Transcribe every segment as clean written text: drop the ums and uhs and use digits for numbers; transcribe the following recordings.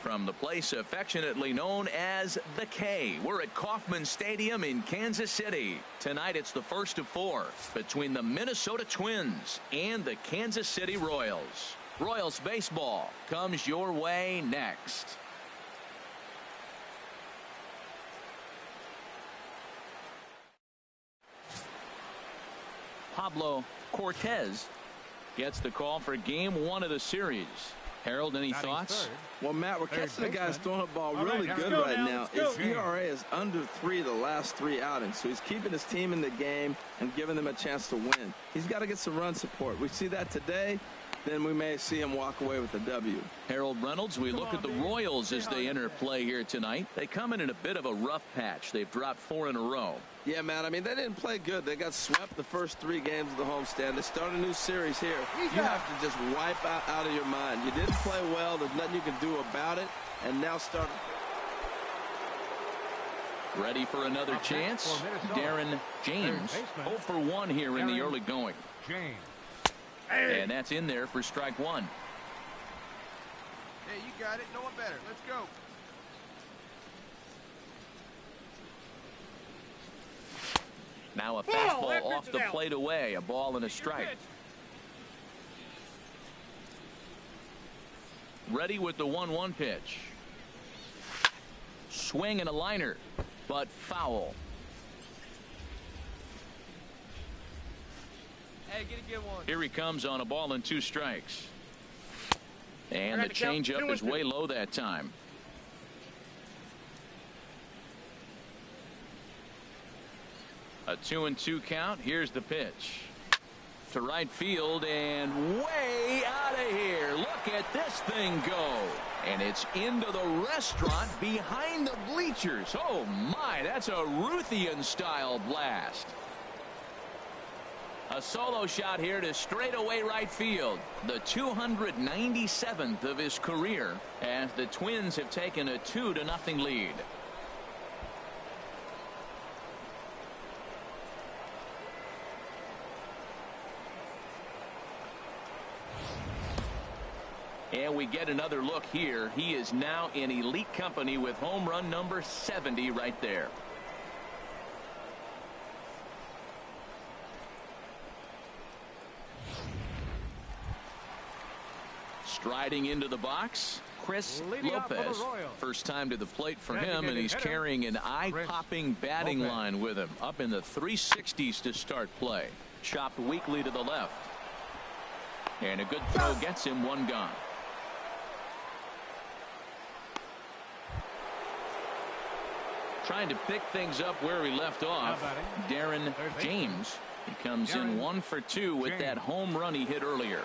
from the place affectionately known as the K. We're at Kauffman Stadium in Kansas City. Tonight it's the first of 4 between the Minnesota Twins and the Kansas City Royals. Royals baseball comes your way next. Pablo Cortez gets the call for game 1 of the series. Harold, any thoughts? Well, Matt, we're catching the guy throwing the ball really good right now. His ERA is under 3 the last 3 outings, so he's keeping his team in the game and giving them a chance to win. He's got to get some run support. We see that today, then we may see him walk away with a W. Harold Reynolds, we look at the Royals as they enter play here tonight. They come in a bit of a rough patch. They've dropped 4 in a row. Yeah, man, I mean, they didn't play good. They got swept the first 3 games of the homestand. They start a new series here. You have to just wipe out of your mind. You didn't play well. There's nothing you can do about it. And now start. Ready for another chance. Darren James 0 for 1 here in the early going. And that's in there for strike 1. Hey, you got it. No one better. Let's go. Now a fastball off the plate away. A ball and a strike. Ready with the 1-1 pitch. Swing and a liner, but foul. Hey, get a good one. Here he comes on a ball and 2 strikes. And the changeup is way low that time. A 2-2 count. Here's the pitch to right field and way out of here. Look at this thing go. And it's into the restaurant behind the bleachers. Oh my, that's a Ruthian style blast. A solo shot here to straightaway right field. The 297th of his career as the Twins have taken a 2-0 lead. And we get another look here. He is now in elite company with home run number 70 right there. Striding into the box, Chris Lopez. First time to the plate for him, and he's carrying an eye-popping batting line with him. Up in the 360s to start play. Chopped weakly to the left. And a good throw gets him 1 gone. Trying to pick things up where he left off. Darren James. He comes in 1 for 2 with that home run he hit earlier.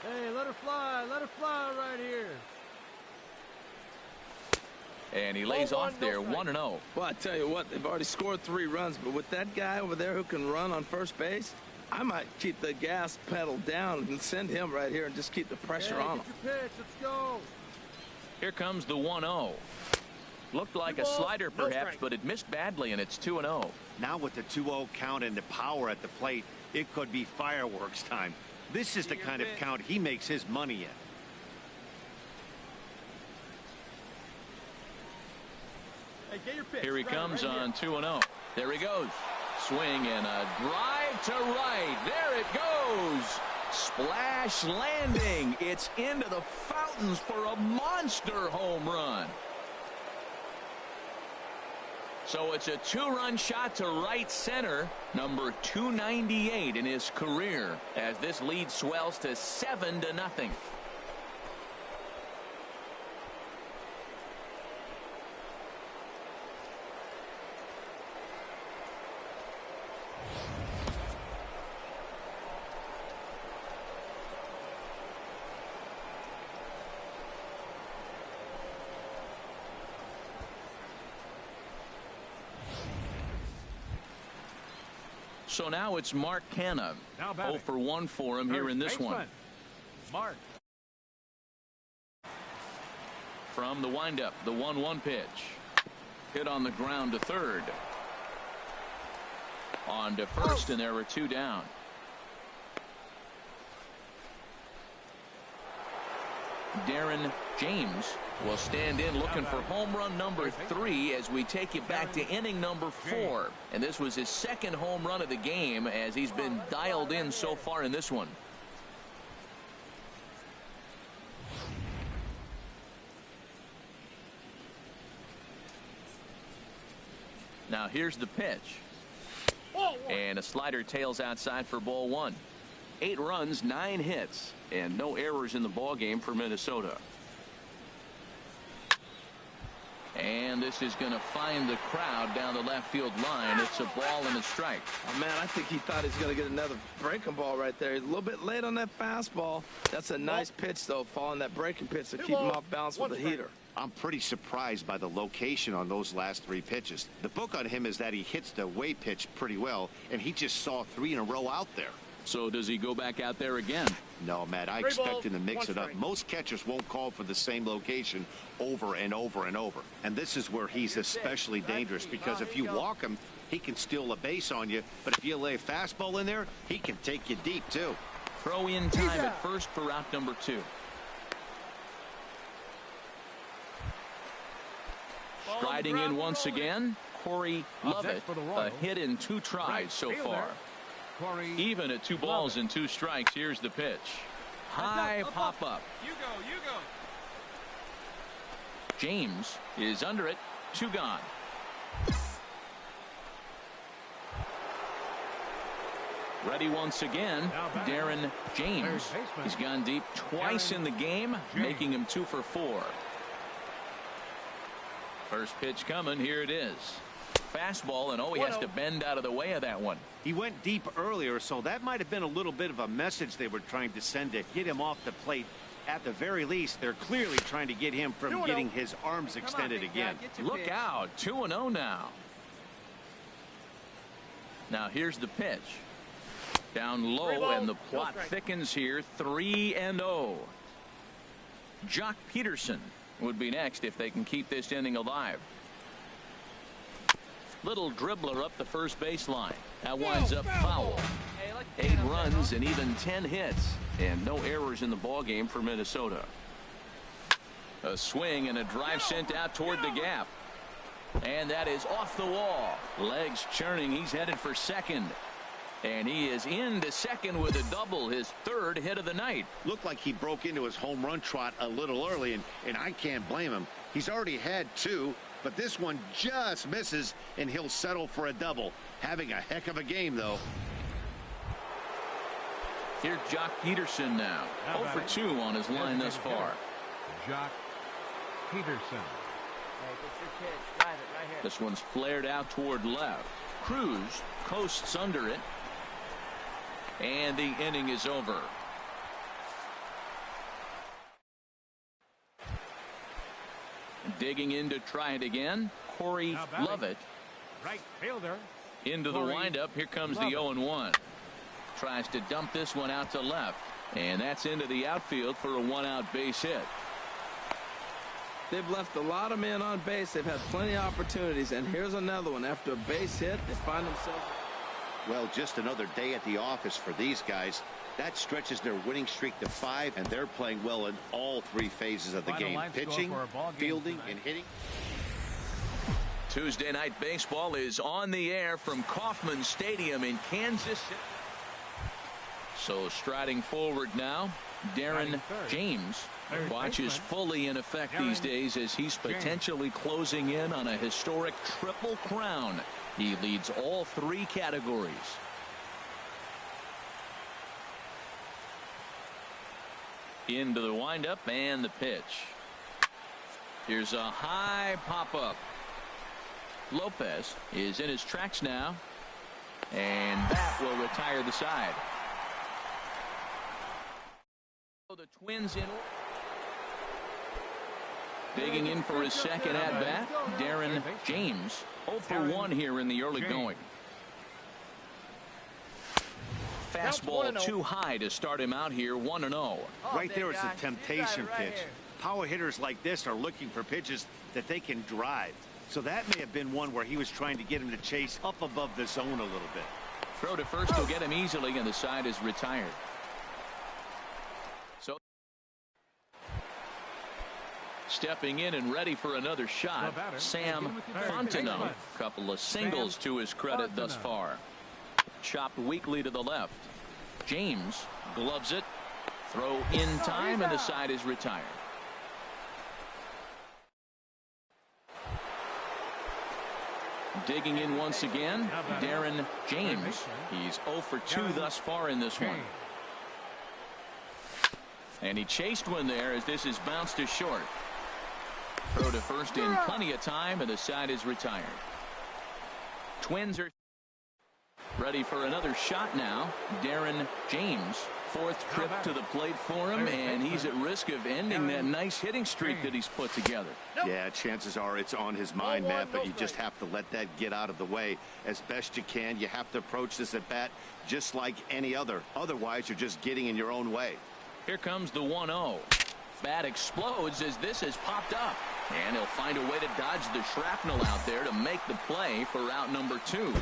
Hey, let her fly right here. And he lays off there 1-0. Well, I tell you what, they've already scored 3 runs, but with that guy over there who can run on first base, I might keep the gas pedal down and send him right here and just keep the pressure on him. Your pitch. Let's go. Here comes the 1-0. Looked like a slider perhaps, but it missed badly, and it's 2-0. Now with the 2-0 count and the power at the plate, it could be fireworks time. This is the kind of count he makes his money in. Hey, get your pitch. Here he comes on 2-0. There he goes. Swing and a drive to right. There it goes. Splash landing. It's into the fountains for a monster home run. So it's a 2-run shot to right center, number 298 in his career, as this lead swells to 7-0. So now it's Mark Canha. 0 for 1 for him here in this one. Mark. From the windup, the 1-1 pitch. Hit on the ground to third. On to first, and there were 2 down. Darren James will stand in looking for home run number 3 as we take you back to inning number 4. And this was his second home run of the game as he's been dialed in so far in this one. Now here's the pitch. And a slider tails outside for ball 1. 8 runs, 9 hits, and no errors in the ball game for Minnesota. And this is going to find the crowd down the left field line. It's a ball and a strike. Oh, man, I think he thought he's going to get another breaking ball right there. He's a little bit late on that fastball. That's a nice pitch, though, following that breaking pitch to keep him off balance with the heater. I'm pretty surprised by the location on those last 3 pitches. The book on him is that he hits the way pitch pretty well, and he just saw 3 in a row out there. So does he go back out there again? No, Matt, I expect him to mix it up. Most catchers won't call for the same location over and over and over. And this is where he's especially dangerous, because if you walk him, he can steal a base on you. But if you lay a fastball in there, he can take you deep, too. Throw in time at first for out number 2. Striding in once again, Corey Lovett, a hit in 2 tries so far. Even at 2 balls and 2 strikes. Here's the pitch. High pop up. You go. James is under it. 2 gone. Ready once again, Darren James. He's gone deep twice in the game, making him 2 for 4. First pitch coming. Here it is. Fastball, and he has to bend out of the way of that one. He went deep earlier, so that might have been a little bit of a message they were trying to send to get him off the plate. At the very least, they're clearly trying to get him from getting his arms extended again. Look out, 2-0 now. Now here's the pitch. Down low, and the plot thickens here. 3-0. Jock Peterson would be next if they can keep this inning alive. Little dribbler up the first baseline. That winds up foul. 8 runs and even 10 hits, and no errors in the ball game for Minnesota. A swing and a drive sent out toward the gap, and that is off the wall. Legs churning. He's headed for second, and he is into second with a double, his 3rd hit of the night. Looked like he broke into his home run trot a little early, and I can't blame him. He's already had 2. But this one just misses, and he'll settle for a double. Having a heck of a game, though. Here's Jock Peterson now. 0 for 2 on his line thus far. Jock Peterson. Hey, get your pitch. Drive it right here. This one's flared out toward left. Cruz coasts under it. And the inning is over. Digging in to try it again, Corey Lovett. Right fielder. Into the windup. Here comes the 0-1. Tries to dump this one out to left. And that's into the outfield for a 1-out base hit. They've left a lot of men on base. They've had plenty of opportunities. And here's another one. After a base hit, they find themselves. Well, just another day at the office for these guys. That stretches their winning streak to 5, and they're playing well in all 3 phases of the game. Pitching, fielding, and hitting. Tuesday night baseball is on the air from Kauffman Stadium in Kansas City. So striding forward now, Darren James. Watches fully in effect these days as he's potentially closing in on a historic triple crown. He leads all 3 categories. Into the windup and the pitch. Here's a high pop-up. Lopez is in his tracks now, and that will retire the side. The Twins in. Digging in for his second at-bat, Darren James. 0 for 1 here in the early going. Fastball too high to start him out here. 1-0. Right there, it's a temptation pitch. Power hitters like this are looking for pitches that they can drive. So that may have been one where he was trying to get him to chase up above the zone a little bit. Throw to first will get him easily, and the side is retired. So Stepping in and ready for another shot, Sam Fontenot. Couple of singles to his credit thus far. Chopped weakly to the left. James gloves it. Throw in time, and the side is retired. Digging in once again, Darren James. He's 0 for 2 thus far in this one. And he chased one there as this is bounced to short. Throw to first in plenty of time, and the side is retired. Twins are ready for another shot now. Darren James, 4th trip to the plate for him, and he's at risk of ending that nice hitting streak that he's put together. Yeah, chances are it's on his mind, Matt, but you just have to let that get out of the way as best you can. You have to approach this at bat just like any other. Otherwise, you're just getting in your own way. Here comes the 1-0. Bat explodes as this has popped up. And he'll find a way to dodge the shrapnel out there to make the play for route number 2. Well,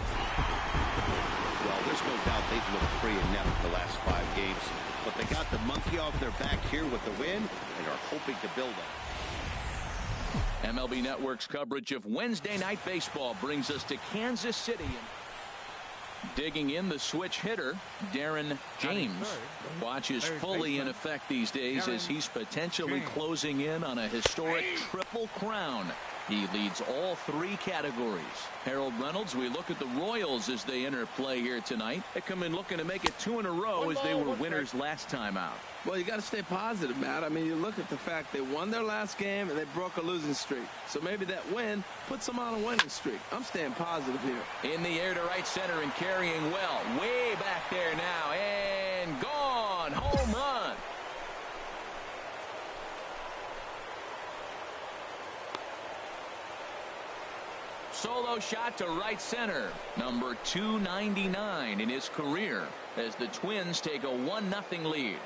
there's no doubt they've looked pretty inept the last 5 games. But they got the monkey off their back here with the win and are hoping to build on. MLB Network's coverage of Wednesday Night Baseball brings us to Kansas City. Digging in the switch hitter, Darren James. Watch is fully in effect these days as he's potentially closing in on a historic triple crown. He leads all 3 categories. Harold Reynolds, we look at the Royals as they enter play here tonight. They come in looking to make it 2 in a row as they were winners last time out. Well, you got to stay positive, Matt. I mean, you look at the fact they won their last game and they broke a losing streak. So maybe that win puts them on a winning streak. I'm staying positive here. In the air to right center and carrying well. Way back there now. And gone. Home run. Solo shot to right center. Number 299 in his career as the Twins take a 1-0 lead.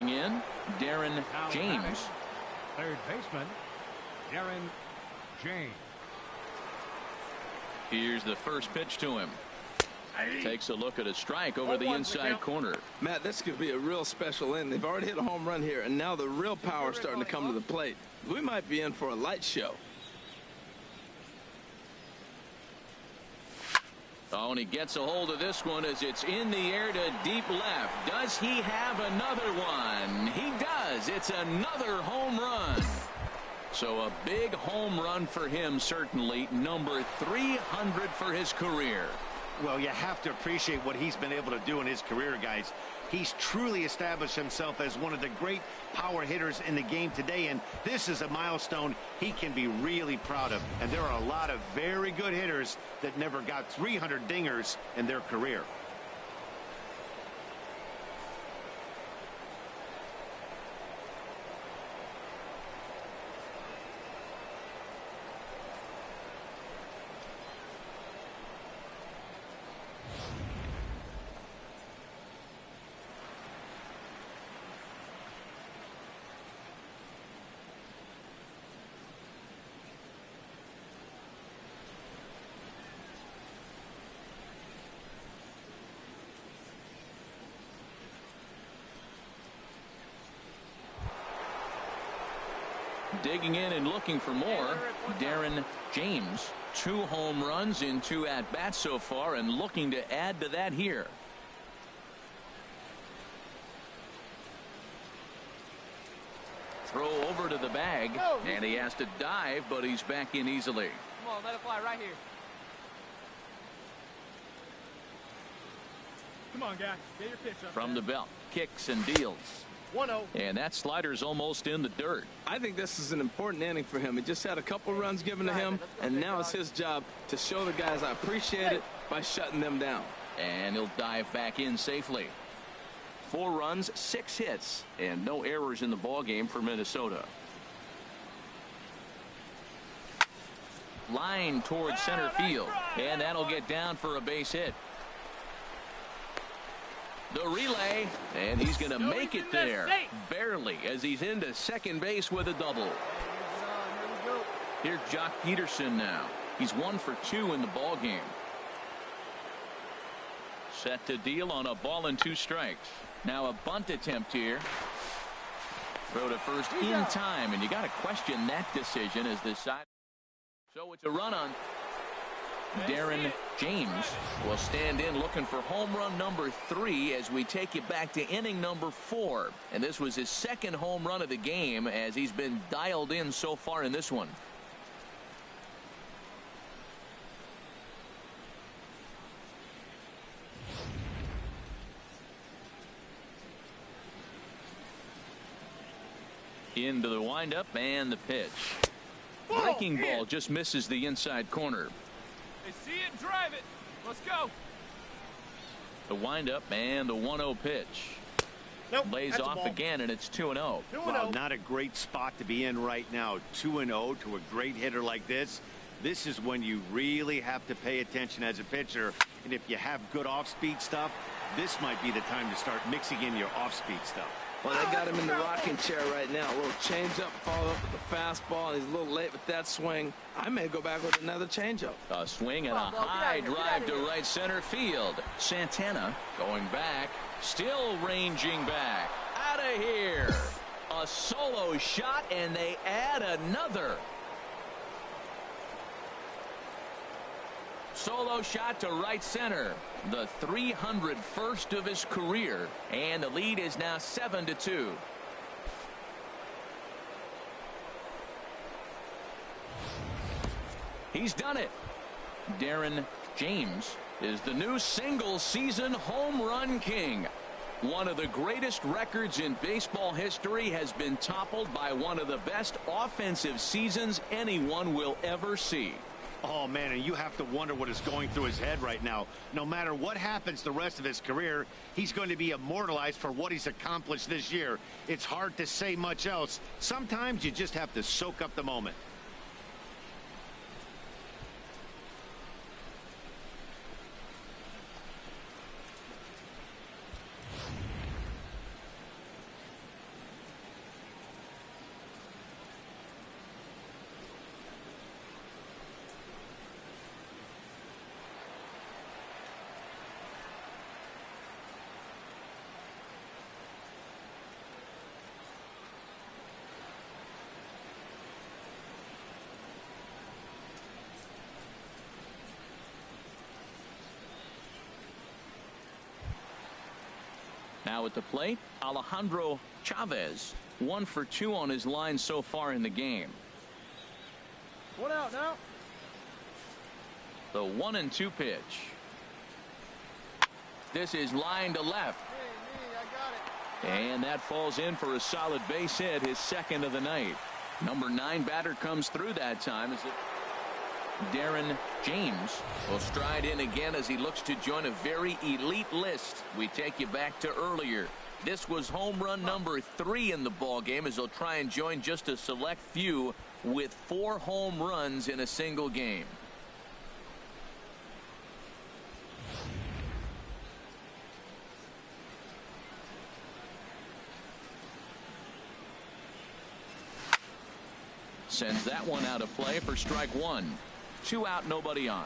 In Darren James. 3rd baseman, Darren James. Here's the first pitch to him. Takes a look at a strike over the inside corner. Matt, this could be a real special inning. They've already hit a home run here, and now the real power is starting to come to the plate. We might be in for a light show. Oh, and he gets a hold of this one as it's in the air to deep left. Does he have another one? He does. It's another home run. So a big home run for him, certainly. Number 300 for his career. Well, you have to appreciate what he's been able to do in his career, guys. He's truly established himself as one of the great power hitters in the game today, and this is a milestone he can be really proud of. And there are a lot of very good hitters that never got 300 dingers in their career. Digging in and looking for more, Darren James. 2 home runs in 2 at-bats so far and looking to add to that here. Throw over to the bag, and he has to dive, but he's back in easily. Come on, let it fly right here. Come on, guy. Get your pitch up. From the belt, kicks and deals. 1-0. And that slider's almost in the dirt. I think this is an important inning for him. He just had a couple runs given to him, and now it's his job to show the guys I appreciate it by shutting them down. And he'll dive back in safely. 4 runs, 6 hits, and no errors in the ballgame for Minnesota. Line towards center field, and that'll get down for a base hit. The relay, and he's going to make it there, barely, as he's into second base with a double. Here's Jock Peterson now. He's 1 for 2 in the ball game. Set to deal on a ball and 2 strikes. Now a bunt attempt here. Throw to first in time, and you got to question that decision as this side. So it's a run on. Darren James will stand in looking for home run number 3 as we take it back to inning number 4. And this was his second home run of the game as he's been dialed in so far in this one. Into the windup and the pitch. Breaking ball just misses the inside corner. They see it, drive it. Let's go. The windup and the 1-0 pitch. Nope, lays off again, and it's 2-0. Well, not a great spot to be in right now. 2-0 to a great hitter like this. This is when you really have to pay attention as a pitcher. And if you have good off-speed stuff, this might be the time to start mixing in your off-speed stuff. Well, they got him in the rocking chair right now. A little changeup, followed up with the fastball, and he's a little late with that swing. I may go back with another changeup. A swing and a high drive to right center field. Santana going back, still ranging back. Out of here. A solo shot, and they add another. Solo shot to right center. The 301st of his career, and the lead is now 7-2. He's done it. Darren James is the new single-season home run king. One of the greatest records in baseball history has been toppled by one of the best offensive seasons anyone will ever see. Oh, man, and you have to wonder what is going through his head right now. No matter what happens the rest of his career, he's going to be immortalized for what he's accomplished this year. It's hard to say much else. Sometimes you just have to soak up the moment. Now at the plate, Alejandro Chavez, 1 for 2 on his line so far in the game. 1 out now. The 1-2 pitch. This is line to left. I got it. And that falls in for a solid base hit, his second of the night. Number 9 batter comes through that time as it. Darren James will stride in again as he looks to join a very elite list. We take you back to earlier. This was home run number 3 in the ball game as he'll try and join just a select few with 4 home runs in a single game. Sends that one out of play for strike 1. 2 out, nobody on.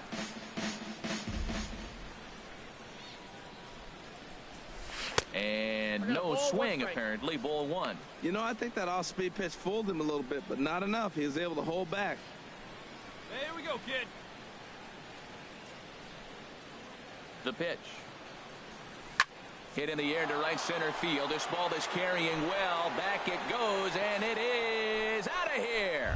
And no swing, apparently. Ball 1. You know, I think that off-speed pitch fooled him a little bit, but not enough. He was able to hold back. Here we go, kid. The pitch. Hit in the air to right center field. This ball is carrying well. Back it goes, and it is out of here.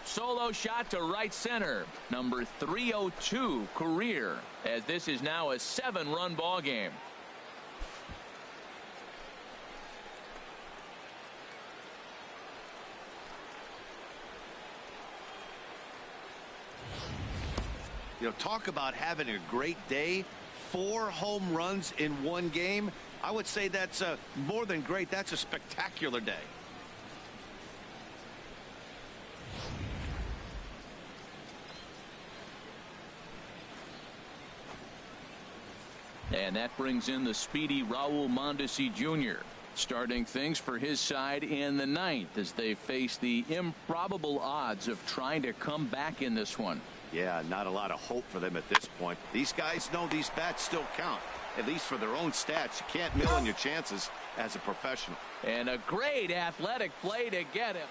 Solo shot to right center. Number 302 career, as this is now a 7-run ball game. You know, talk about having a great day. 4 home runs in one game. I would say that's more than great. That's a spectacular day. And that brings in the speedy Raul Mondesi Jr. starting things for his side in the ninth as they face the improbable odds of trying to come back in this one. Yeah, not a lot of hope for them at this point. These guys know these bats still count, at least for their own stats. You can't mill on your chances as a professional. And a great athletic play to get him.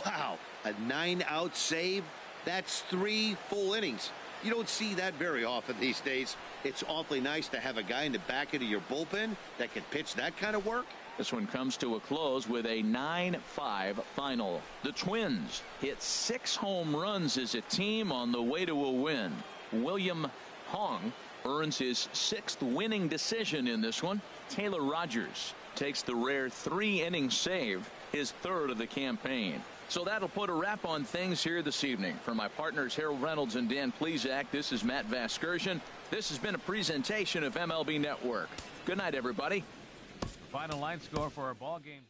Wow, a 9-out save. That's 3 full innings. You don't see that very often these days. It's awfully nice to have a guy in the back end of your bullpen that can pitch that kind of work. This one comes to a close with a 9-5 final. The Twins hit 6 home runs as a team on the way to a win. William Hong earns his 6th winning decision in this one. Taylor Rogers takes the rare 3-inning save, his 3rd of the campaign. So that'll put a wrap on things here this evening. For my partners Harold Reynolds and Dan Plesac, this is Matt Vasgersian. This has been a presentation of MLB Network. Good night, everybody. Final line score for our ball game.